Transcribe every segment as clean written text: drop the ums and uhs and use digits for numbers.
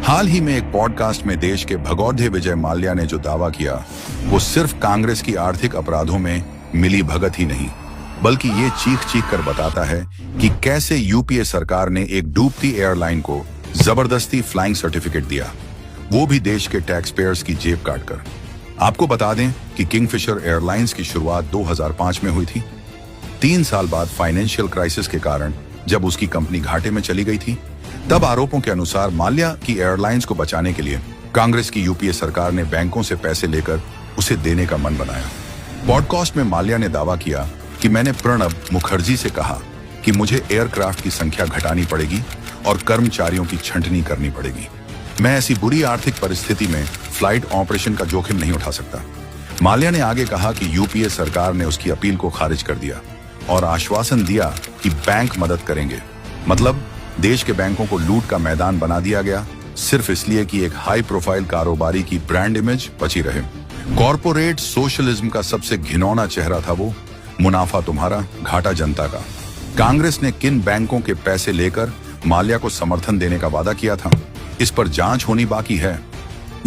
हाल ही में एक पॉडकास्ट में देश के भगौड़े विजय माल्या ने जो दावा किया वो सिर्फ कांग्रेस की आर्थिक अपराधों में मिली भगत ही नहीं, बल्कि ये चीख चीख कर बताता है कि कैसे यूपीए सरकार ने एक डूबती एयरलाइन को जबरदस्ती फ्लाइंग सर्टिफिकेट दिया, वो भी देश के टैक्स पेयर्स की जेब काटकर। आपको बता दें कि किंगफिशर एयरलाइंस की शुरुआत 2005 में हुई थी। 3 साल बाद फाइनेंशियल क्राइसिस के कारण जब उसकी कंपनी घाटे में चली गई थी, तब आरोपों के अनुसार माल्या की एयरलाइंस को बचाने के लिए कांग्रेस की यूपीए सरकार ने बैंकों से पैसे लेकर उसे देने का मन बनाया। पॉडकास्ट में माल्या ने दावा किया कि मैंने प्रणब मुखर्जी से कहा कि मुझे एयरक्राफ्ट की संख्या घटानी पड़ेगी और कर्मचारियों की छंटनी करनी पड़ेगी। मैं ऐसी बुरी आर्थिक परिस्थिति में फ्लाइट ऑपरेशन का जोखिम नहीं उठा सकता। माल्या ने आगे कहा कि यूपीए सरकार ने उसकी अपील को खारिज कर दिया और आश्वासन दिया कि बैंक मदद करेंगे। मतलब देश के बैंकों को लूट का मैदान बना दिया गया, सिर्फ इसलिए कि एक हाई प्रोफाइल कारोबारी की ब्रांड इमेज बची रहे। कॉर्पोरेट सोशलिज्म का सबसे घिनौना चेहरा था वो, मुनाफा तुम्हारा, घाटा जनता का। कांग्रेस ने किन बैंकों के पैसे लेकर माल्या को समर्थन देने का वादा किया था, इस पर जांच होनी बाकी है।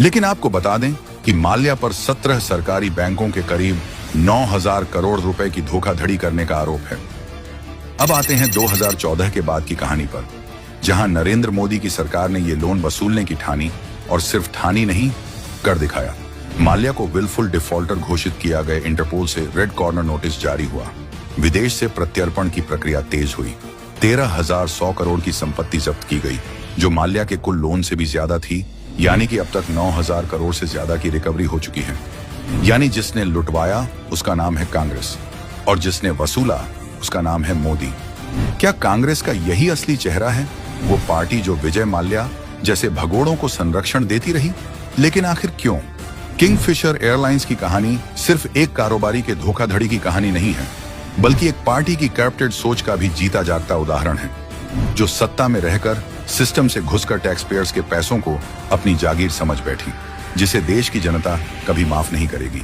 लेकिन आपको बता दें कि माल्या पर 17 सरकारी बैंकों के करीब 9,000 करोड़ रुपए की धोखाधड़ी करने का आरोप है। अब आते हैं 2014 के बाद की कहानी पर, जहां नरेंद्र मोदी की सरकार ने ये लोन वसूलने की ठानी, और सिर्फ ठानी नहीं, कर दिखाया। माल्या को विलफुल डिफॉल्टर घोषित किया गया। इंटरपोल से रेड कॉर्नर नोटिस जारी हुआ। विदेश से प्रत्यर्पण की प्रक्रिया तेज हुई। 13,100 करोड़ की संपत्ति जब्त की गई, जो माल्या के कुल लोन से भी ज्यादा थी। यानी कि अब तक 9,000 करोड़ से ज्यादा की रिकवरी हो चुकी है। यानी जिसने लुटवाया उसका नाम है कांग्रेस, और जिसने वसूला उसका नाम है मोदी। क्या कांग्रेस का यही असली चेहरा है, वो पार्टी जो विजय माल्या जैसे भगोड़ों को संरक्षण देती रही? लेकिन आखिर क्यों? किंगफिशर एयरलाइंस की कहानी सिर्फ एक कारोबारी के धोखाधड़ी की कहानी नहीं है, बल्कि एक पार्टी की करप्टेड सोच का भी जीता जागता उदाहरण है, जो सत्ता में रहकर सिस्टम से घुसकर टैक्स पेयर्स के पैसों को अपनी जागीर समझ बैठी, जिसे देश की जनता कभी माफ नहीं करेगी।